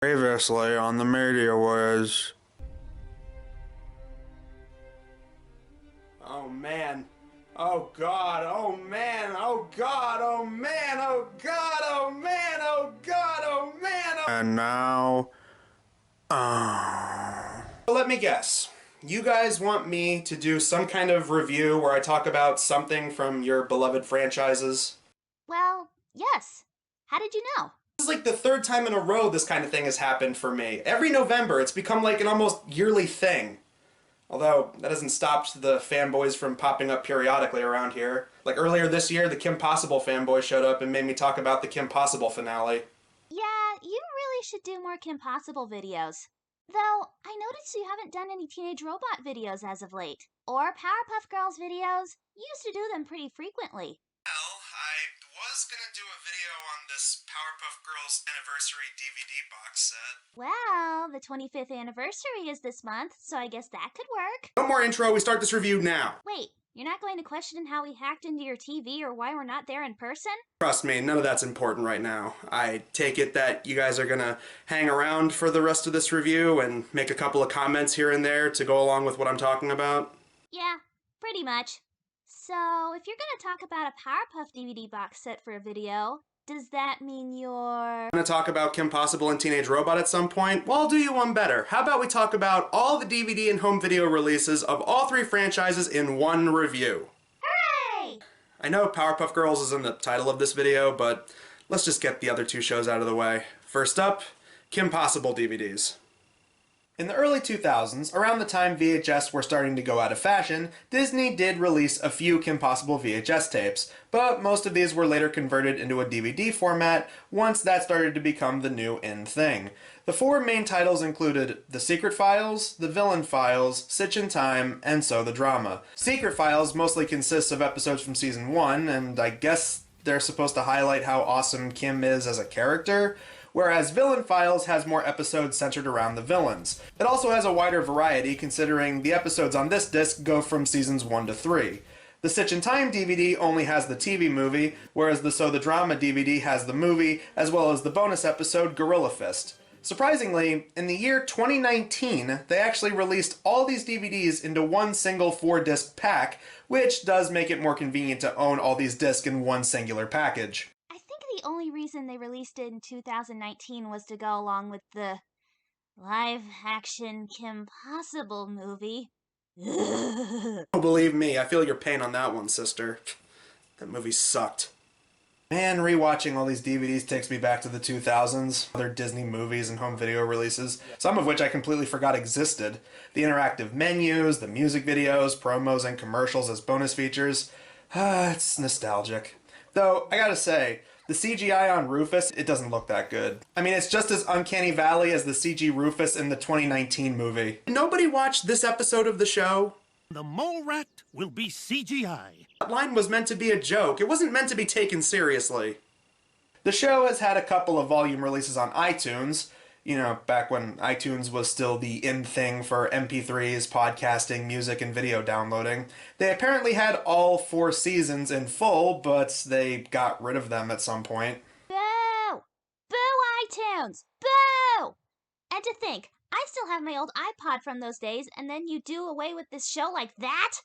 Previously on the media was... Oh man. Oh god. Oh man. Oh god. Oh man. Oh god. Oh man. Oh god. Oh man. And now... Let me guess. You guys want me to do some kind of review where I talk about something from your beloved franchises? Well, yes. How did you know? This is like the third time in a row this kind of thing has happened for me. Every November, it's become like an almost yearly thing. Although, that hasn't stopped the fanboys from popping up periodically around here. Like earlier this year, the Kim Possible fanboy showed up and made me talk about the Kim Possible finale. Yeah, you really should do more Kim Possible videos. Though, I noticed you haven't done any Teenage Robot videos as of late. Or Powerpuff Girls videos. You used to do them pretty frequently. Well, I was gonna do a video on this Powerpuff Girls anniversary DVD box set. Well, the 25th anniversary is this month, so I guess that could work. No more intro, we start this review now. Wait, you're not going to question how we hacked into your TV or why we're not there in person? Trust me, none of that's important right now. I take it that you guys are gonna hang around for the rest of this review and make a couple of comments here and there to go along with what I'm talking about? Yeah, pretty much. So, if you're gonna talk about a Powerpuff DVD box set for a video, does that mean you're... Gonna talk about Kim Possible and Teenage Robot at some point? Well, I'll do you one better. How about we talk about all the DVD and home video releases of all three franchises in one review? Hooray! I know Powerpuff Girls is in the title of this video, but let's just get the other two shows out of the way. First up, Kim Possible DVDs. In the early 2000s, around the time VHS were starting to go out of fashion, Disney did release a few Kim Possible VHS tapes, but most of these were later converted into a DVD format once that started to become the new in thing. The four main titles included The Secret Files, The Villain Files, Sitch in Time, and So the Drama. Secret Files mostly consists of episodes from Season 1, and I guess they're supposed to highlight how awesome Kim is as a character, whereas Villain Files has more episodes centered around the villains. It also has a wider variety considering the episodes on this disc go from seasons 1 to 3. The Sitch in Time DVD only has the TV movie, whereas the So the Drama DVD has the movie, as well as the bonus episode Gorilla Fist. Surprisingly, in the year 2019, they actually released all these DVDs into one single 4-disc pack, which does make it more convenient to own all these discs in one singular package. I think the only reason they released it in 2019 was to go along with the live-action Kim Possible movie. Oh, believe me, I feel your pain on that one, sister. That movie sucked. Man, rewatching all these DVDs takes me back to the 2000s. Other Disney movies and home video releases, some of which I completely forgot existed. The interactive menus, the music videos, promos, and commercials as bonus features. It's nostalgic. Though, I gotta say, the CGI on Rufus, it doesn't look that good. I mean, it's just as uncanny valley as the CG Rufus in the 2019 movie. Nobody watched this episode of the show? The mole rat will be CGI. That line was meant to be a joke. It wasn't meant to be taken seriously. The show has had a couple of volume releases on iTunes. You know, back when iTunes was still the in thing for MP3s, podcasting, music, and video downloading. They apparently had all 4 seasons in full, but they got rid of them at some point. Boo! Boo, iTunes! Boo! And to think, I still have my old iPod from those days, and then you do away with this show like that?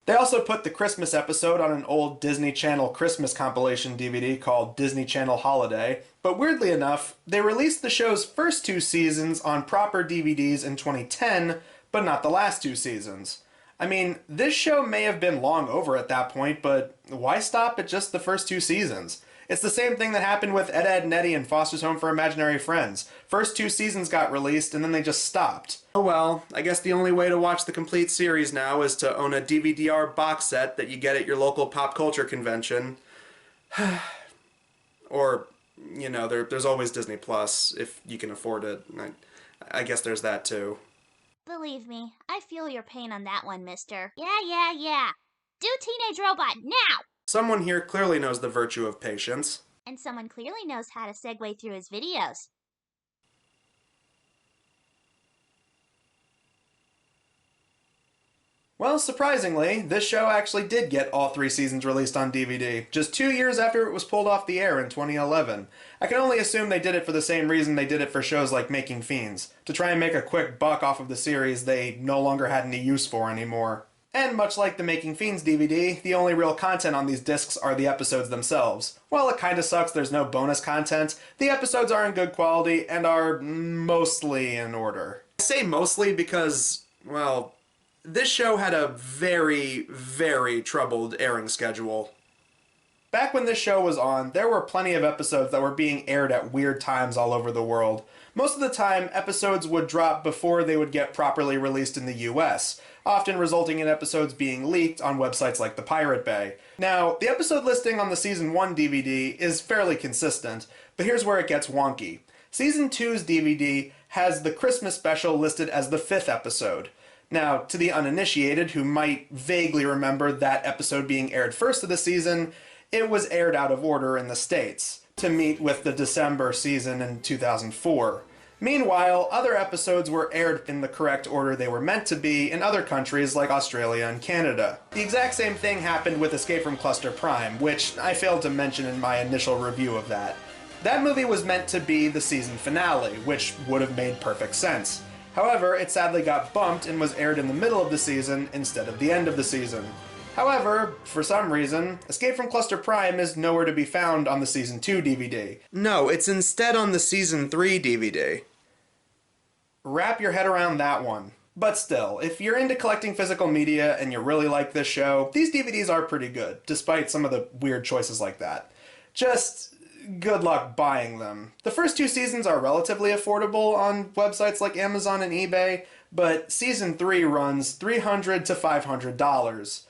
They also put the Christmas episode on an old Disney Channel Christmas compilation DVD called Disney Channel Holiday, but weirdly enough, they released the show's first 2 seasons on proper DVDs in 2010, but not the last 2 seasons. I mean, this show may have been long over at that point, but why stop at just the first 2 seasons? It's the same thing that happened with Ed, Edd, and Eddy and Foster's Home for Imaginary Friends. First 2 seasons got released, and then they just stopped. Oh well, I guess the only way to watch the complete series now is to own a DVD-R box set that you get at your local pop culture convention. Or, you know, there's always Disney Plus, if you can afford it. I guess there's that too. Believe me, I feel your pain on that one, mister. Yeah. Do Teenage Robot now! Someone here clearly knows the virtue of patience. And someone clearly knows how to segue through his videos. Well, surprisingly, this show actually did get all 3 seasons released on DVD, just 2 years after it was pulled off the air in 2011. I can only assume they did it for the same reason they did it for shows like Making Fiends, to try and make a quick buck off of the series they no longer had any use for anymore. And much like the Making Fiends DVD, the only real content on these discs are the episodes themselves. While it kinda sucks there's no bonus content, the episodes are in good quality and are mostly in order. I say mostly because, well, this show had a very, very troubled airing schedule. Back when this show was on, there were plenty of episodes that were being aired at weird times all over the world. Most of the time, episodes would drop before they would get properly released in the US, often resulting in episodes being leaked on websites like the Pirate Bay. Now, the episode listing on the Season 1 DVD is fairly consistent, but here's where it gets wonky. Season 2's DVD has the Christmas special listed as the 5th episode. Now, to the uninitiated who might vaguely remember that episode being aired first of the season, it was aired out of order in the States, to meet with the December season in 2004. Meanwhile, other episodes were aired in the correct order they were meant to be in other countries like Australia and Canada. The exact same thing happened with Escape from Cluster Prime, which I failed to mention in my initial review of that. That movie was meant to be the season finale, which would have made perfect sense. However, it sadly got bumped and was aired in the middle of the season instead of the end of the season. However, for some reason, Escape from Cluster Prime is nowhere to be found on the Season 2 DVD. No, it's instead on the Season 3 DVD. Wrap your head around that one. But still, if you're into collecting physical media and you really like this show, these DVDs are pretty good, despite some of the weird choices like that. Just good luck buying them. The first 2 seasons are relatively affordable on websites like Amazon and eBay, but Season 3 runs $300 to $500.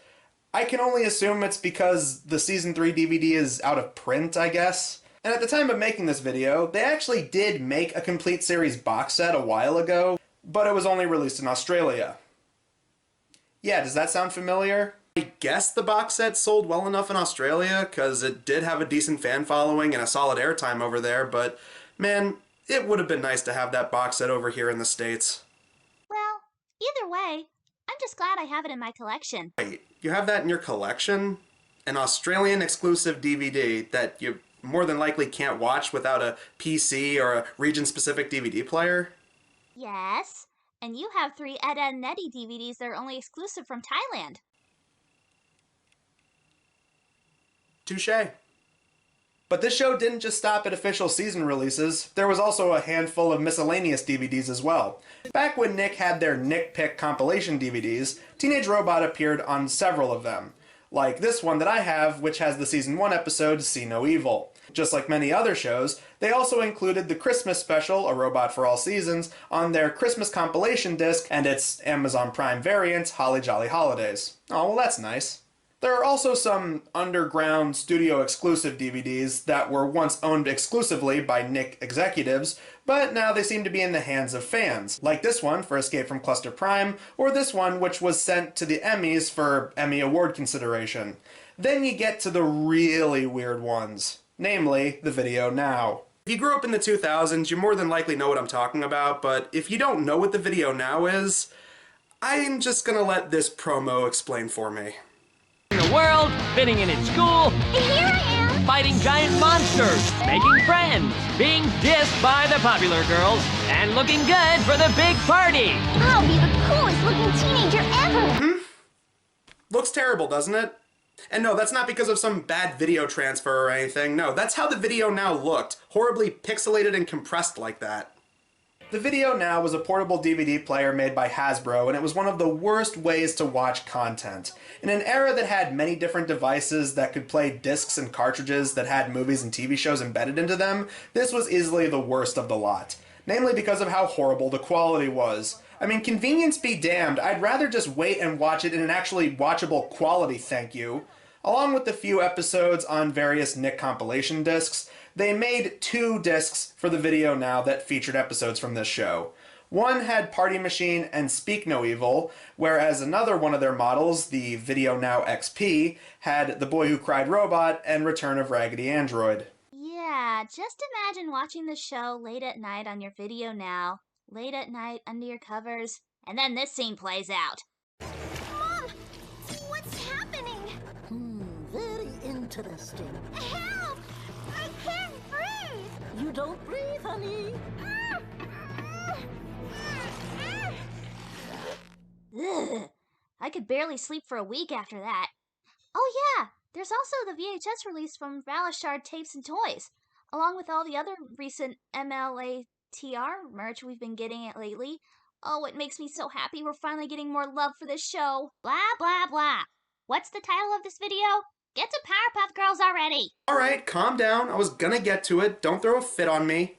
I can only assume it's because the Season 3 DVD is out of print, I guess. And at the time of making this video, they actually did make a complete series box set a while ago, but it was only released in Australia. Yeah, does that sound familiar? I guess the box set sold well enough in Australia, because it did have a decent fan following and a solid airtime over there, but man, it would have been nice to have that box set over here in the States. Well, either way, I'm just glad I have it in my collection. Wait, you have that in your collection? An Australian exclusive DVD that you more than likely can't watch without a PC or a region-specific DVD player? Yes, and you have 3 Ed and Nettie DVDs that are only exclusive from Thailand. Touché. But this show didn't just stop at official season releases, there was also a handful of miscellaneous DVDs as well. Back when Nick had their Nick Pick compilation DVDs, Teenage Robot appeared on several of them. Like this one that I have, which has the Season 1 episode, See No Evil. Just like many other shows, they also included the Christmas special, A Robot for All Seasons, on their Christmas compilation disc and its Amazon Prime variant, Holly Jolly Holidays. Oh, well that's nice. There are also some underground studio exclusive DVDs that were once owned exclusively by Nick executives, but now they seem to be in the hands of fans, like this one for Escape from Cluster Prime, or this one which was sent to the Emmys for Emmy Award consideration. Then you get to the really weird ones, namely the Video Now. If you grew up in the 2000s, you more than likely know what I'm talking about, but if you don't know what the Video Now is, I'm just gonna let this promo explain for me. In the world, fitting in school, And here I am! fighting giant monsters, making friends, being dissed by the popular girls, and looking good for the big party. I'll be the coolest looking teenager ever! Looks terrible, doesn't it? And no, that's not because of some bad video transfer or anything. No, that's how the Video Now looked. Horribly pixelated and compressed like that. The Video Now was a portable DVD player made by Hasbro, and it was one of the worst ways to watch content. In an era that had many different devices that could play discs and cartridges that had movies and TV shows embedded into them, this was easily the worst of the lot. Namely because of how horrible the quality was. I mean, convenience be damned, I'd rather just wait and watch it in an actually watchable quality, thank you. Along with the few episodes on various Nick compilation discs, they made 2 discs for the Video Now that featured episodes from this show. One had Party Machine and Speak No Evil, whereas another one of their models, the Video Now XP, had The Boy Who Cried Robot and Return of Raggedy Android. Yeah, just imagine watching the show late at night on your Video Now, late at night under your covers, and then this scene plays out. Mom, interesting. Help! I can't breathe! You don't breathe, honey. Ugh. I could barely sleep for a week after that. Oh yeah, there's also the VHS release from Valishard Tapes and Toys, along with all the other recent MLATR merch we've been getting it lately. Oh, it makes me so happy we're finally getting more love for this show. Blah, blah, blah. What's the title of this video? Get to Powerpuff Girls already! Alright, calm down. I was gonna get to it. Don't throw a fit on me.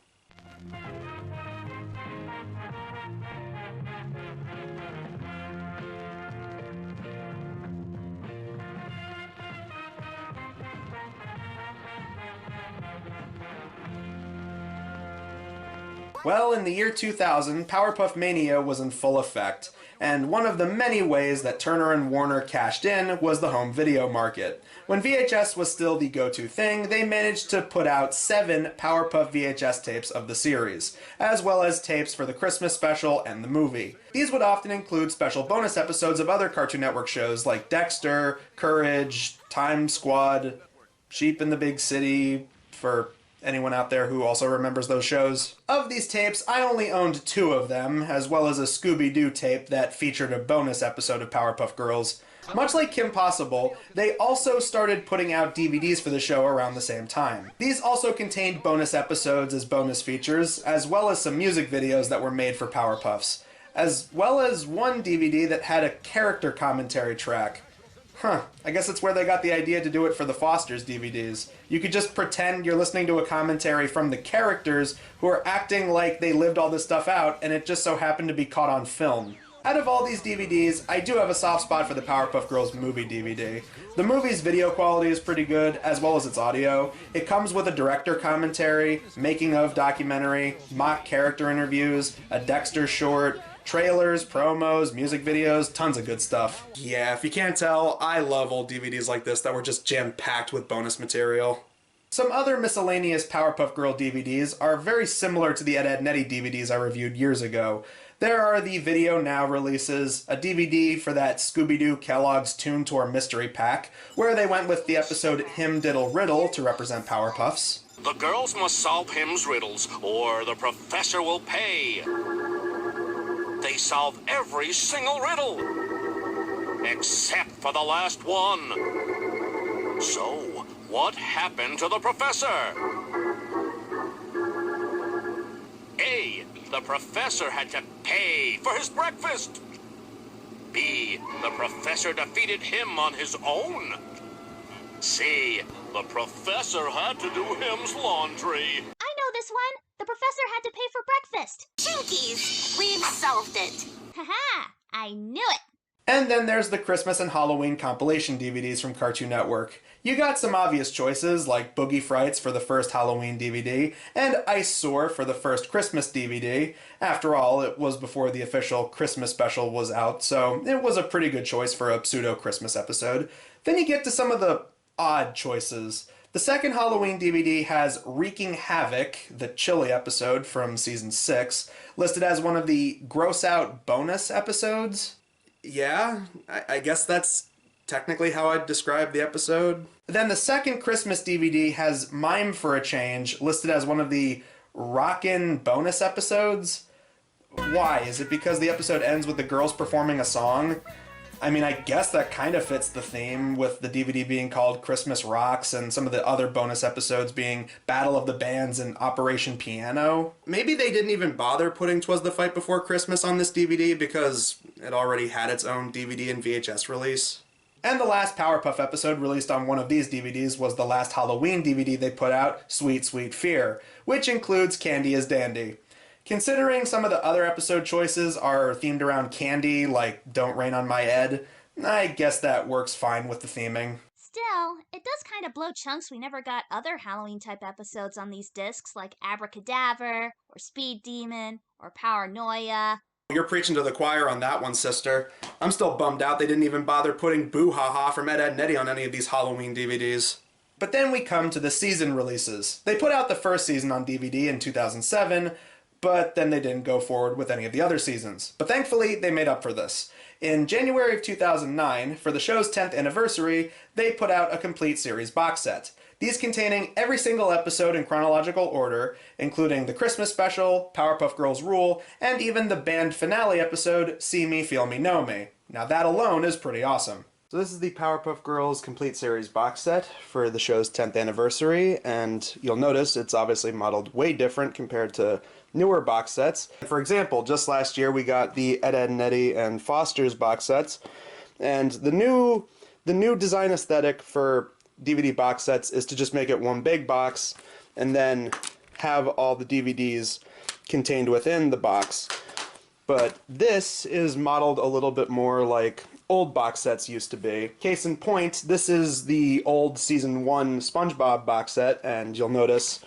Well, in the year 2000, Powerpuff Mania was in full effect, and one of the many ways that Turner and Warner cashed in was the home video market. When VHS was still the go-to thing, they managed to put out 7 Powerpuff VHS tapes of the series, as well as tapes for the Christmas special and the movie. These would often include special bonus episodes of other Cartoon Network shows like Dexter, Courage, Time Squad, Sheep in the Big City, for anyone out there who also remembers those shows. Of these tapes, I only owned 2 of them, as well as a Scooby-Doo tape that featured a bonus episode of Powerpuff Girls. Much like Kim Possible, they also started putting out DVDs for the show around the same time. These also contained bonus episodes as bonus features, as well as some music videos that were made for Powerpuffs, as well as one DVD that had a character commentary track. I guess that's where they got the idea to do it for the Fosters DVDs. You could just pretend you're listening to a commentary from the characters who are acting like they lived all this stuff out, and it just so happened to be caught on film. Out of all these DVDs, I do have a soft spot for the Powerpuff Girls movie DVD. The movie's video quality is pretty good, as well as its audio. It comes with a director commentary, making-of documentary, mock character interviews, a Dexter short, trailers, promos, music videos, tons of good stuff. Yeah, if you can't tell, I love old DVDs like this that were just jam-packed with bonus material. Some other miscellaneous Powerpuff Girl DVDs are very similar to the Ed Netty DVDs I reviewed years ago. There are the Video Now releases, a DVD for that Scooby-Doo Kellogg's Toon Tour Mystery Pack, where they went with the episode Him Diddle Riddle to represent Powerpuffs. The girls must solve Him's riddles, or the professor will pay. They solve every single riddle, except for the last one. So, what happened to the professor? A, the professor had to pay for his breakfast. B, the professor defeated him on his own. C, the professor had to do Him's laundry. I know this one! The professor had to pay for breakfast! Jinkies! We've solved it! Haha! I knew it! And then there's the Christmas and Halloween compilation DVDs from Cartoon Network. You got some obvious choices, like Boogie Frights for the first Halloween DVD, and Ice Sore for the first Christmas DVD. After all, it was before the official Christmas special was out, so it was a pretty good choice for a pseudo-Christmas episode. Then you get to some of the odd choices. The second Halloween DVD has Wreaking Havoc, the chili episode from season 6, listed as one of the gross-out bonus episodes. Yeah, I guess that's technically how I'd describe the episode. Then the second Christmas DVD has Mime for a Change, listed as one of the Rockin' bonus episodes. Why? Is it because the episode ends with the girls performing a song? I mean, I guess that kind of fits the theme, with the DVD being called Christmas Rocks and some of the other bonus episodes being Battle of the Bands and Operation Piano. Maybe they didn't even bother putting 'Twas the Fight Before Christmas on this DVD because it already had its own DVD and VHS release. And the last Powerpuff episode released on one of these DVDs was the last Halloween DVD they put out, Sweet Sweet Fear, which includes Candy as Dandy. Considering some of the other episode choices are themed around candy, like Don't Rain on My Ed, I guess that works fine with the theming. Still, it does kind of blow chunks we never got other Halloween-type episodes on these discs, like Abracadaver, or Speed Demon, or Paranoia. You're preaching to the choir on that one, sister. I'm still bummed out they didn't even bother putting Boo Ha Ha from Ed Netty on any of these Halloween DVDs. But then we come to the season releases. They put out the first season on DVD in 2007, but then they didn't go forward with any of the other seasons. But thankfully, they made up for this. In January of 2009, for the show's 10th anniversary, they put out a complete series box set. These containing every single episode in chronological order, including the Christmas special, Powerpuff Girls Rule, and even the banned finale episode, See Me, Feel Me, Know Me. Now that alone is pretty awesome. So this is the Powerpuff Girls complete series box set for the show's 10th anniversary, and you'll notice it's obviously modeled way different compared to newer box sets. For example, just last year we got the Ed, Edd n Eddy and Foster's box sets, and the new design aesthetic for DVD box sets is to just make it one big box and then have all the DVDs contained within the box. But this is modeled a little bit more like old box sets used to be. Case in point, this is the old season 1 SpongeBob box set, and you'll notice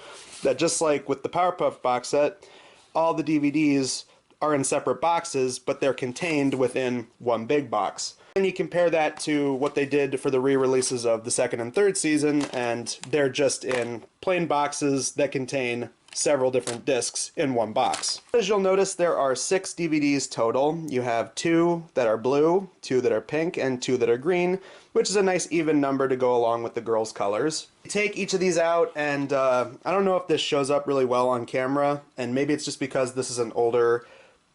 that just like with the Powerpuff box set, all the DVDs are in separate boxes, but they're contained within one big box. And you compare that to what they did for the re-releases of the 2nd and 3rd season, and they're just in plain boxes that contain several different discs in one box. As you'll notice, there are 6 DVDs total. You have 2 that are blue, 2 that are pink, and 2 that are green, which is a nice even number to go along with the girls' colors. You take each of these out, and I don't know if this shows up really well on camera, and maybe it's just because this is an older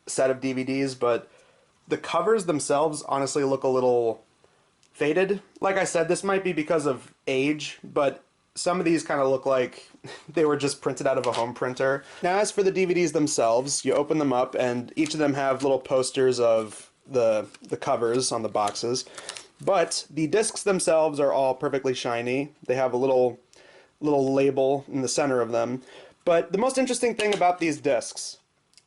set of DVDs, but the covers themselves honestly look a little faded. Like I said, this might be because of age, but some of these kind of look like they were just printed out of a home printer. Now, as for the DVDs themselves, you open them up and each of them have little posters of the covers on the boxes. But the discs themselves are all perfectly shiny. They have a little label in the center of them. But the most interesting thing about these discs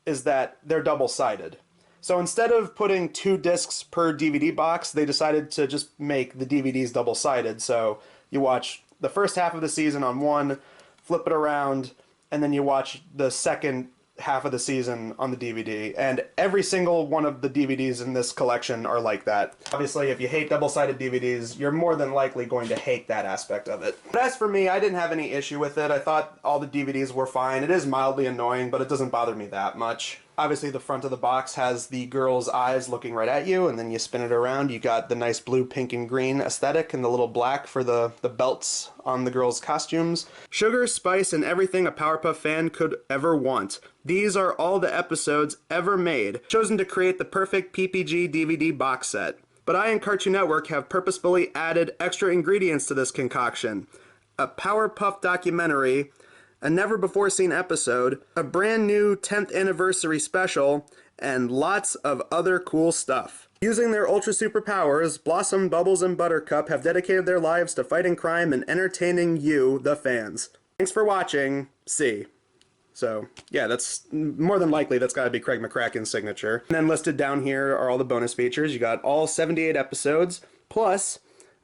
is that they're double-sided. So instead of putting 2 discs per DVD box, they decided to just make the DVDs double-sided. So you watch the first half of the season on one, flip it around, and then you watch the second half of the season on the DVD. And every single one of the DVDs in this collection are like that. Obviously, if you hate double-sided DVDs, you're more than likely going to hate that aspect of it. But as for me, I didn't have any issue with it. I thought all the DVDs were fine. It is mildly annoying, but it doesn't bother me that much. Obviously, the front of the box has the girl's eyes looking right at you, and then you spin it around. You got the nice blue, pink, and green aesthetic, and the little black for the belts on the girls' costumes. Sugar, spice, and everything a Powerpuff fan could ever want. These are all the episodes ever made, chosen to create the perfect PPG DVD box set. But I and Cartoon Network have purposefully added extra ingredients to this concoction. A Powerpuff documentary, a never-before-seen episode, a brand new 10th anniversary special, and lots of other cool stuff. Using their ultra superpowers, Blossom, Bubbles, and Buttercup have dedicated their lives to fighting crime and entertaining you, the fans. Thanks for watching. See. So, yeah, that's more than likely that's got to be Craig McCracken's signature. And then listed down here are all the bonus features. You got all 78 episodes, plus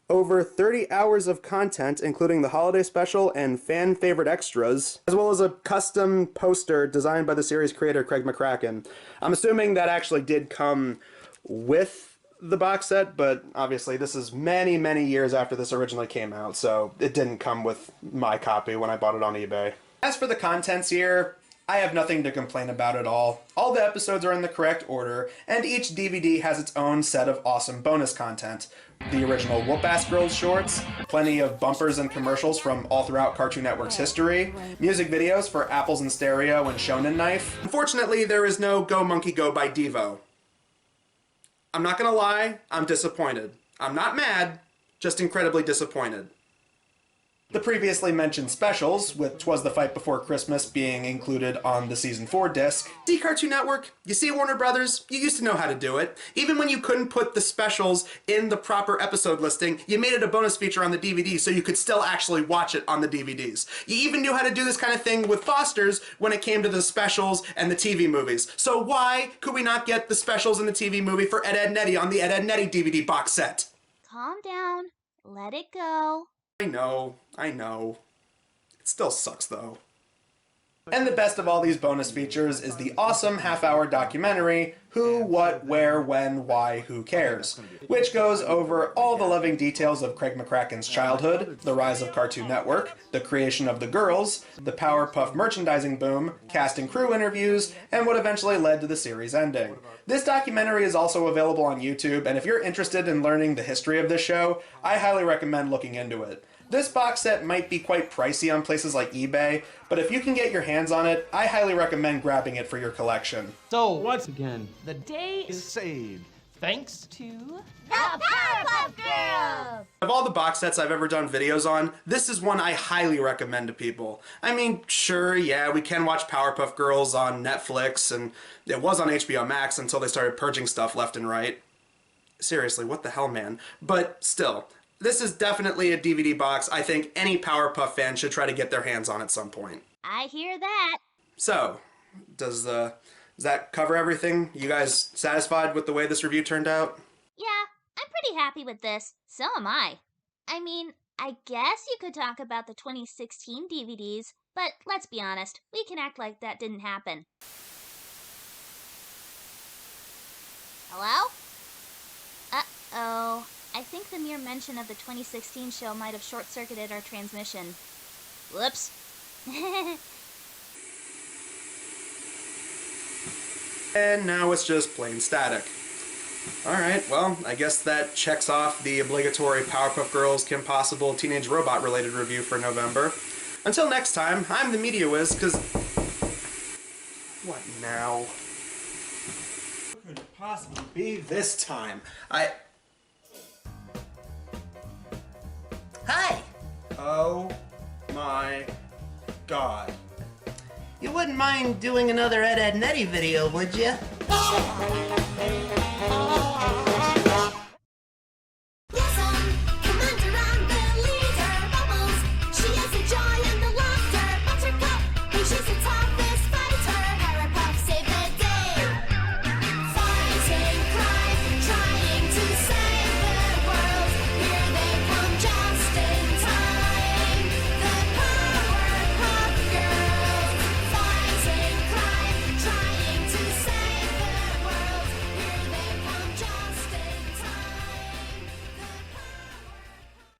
over 30 hours of content, including the holiday special and fan favorite extras, as well as a custom poster designed by the series creator Craig McCracken. I'm assuming that actually did come with the box set, but obviously this is many, many years after this originally came out, so it didn't come with my copy when I bought it on eBay. As for the contents here, I have nothing to complain about at all. All the episodes are in the correct order, and each DVD has its own set of awesome bonus content. The original Whoop-Ass Girls shorts, plenty of bumpers and commercials from all throughout Cartoon Network's history, music videos for Apples in Stereo and Shonen Knife. Unfortunately, there is no Go Monkey Go by Devo. I'm not gonna lie, I'm disappointed. I'm not mad, just incredibly disappointed. The previously mentioned specials, with 'Twas the Fight Before Christmas being included on the Season 4 disc. See Cartoon Network? You see Warner Brothers? You used to know how to do it. Even when you couldn't put the specials in the proper episode listing, you made it a bonus feature on the DVD so you could still actually watch it on the DVDs. You even knew how to do this kind of thing with Foster's when it came to the specials and the TV movies. So why could we not get the specials in the TV movie for Ed, Edd n Eddy on the Ed, Edd n Eddy DVD box set? Calm down. Let it go. I know. It still sucks, though. And the best of all these bonus features is the awesome half-hour documentary, Who, What, Where, When, Why, Who Cares?, which goes over all the loving details of Craig McCracken's childhood, the rise of Cartoon Network, the creation of the girls, the Powerpuff merchandising boom, cast and crew interviews, and what eventually led to the series ending. This documentary is also available on YouTube, and if you're interested in learning the history of this show, I highly recommend looking into it. This box set might be quite pricey on places like eBay, but if you can get your hands on it, I highly recommend grabbing it for your collection. So, once again, the day is saved. thanks to... The Powerpuff Girls! Of all the box sets I've ever done videos on, this is one I highly recommend to people. I mean, sure, yeah, we can watch Powerpuff Girls on Netflix, and it was on HBO Max until they started purging stuff left and right. Seriously, what the hell, man? But still, this is definitely a DVD box I think any Powerpuff fan should try to get their hands on at some point. I hear that. So, does that cover everything? You guys satisfied with the way this review turned out? Yeah, I'm pretty happy with this. So am I. I mean, I guess you could talk about the 2016 DVDs, but let's be honest, we can act like that didn't happen. Hello? Uh-oh. I think the mere mention of the 2016 show might have short-circuited our transmission. Whoops. And now it's just plain static. Alright, well, I guess that checks off the obligatory Powerpuff Girls, Kim Possible, Teenage Robot related review for November. Until next time, I'm the Media Wiz, cause... What now? What could it possibly be this time? Hi! Oh my god. You wouldn't mind doing another Ed, Edd n Eddy video, would you?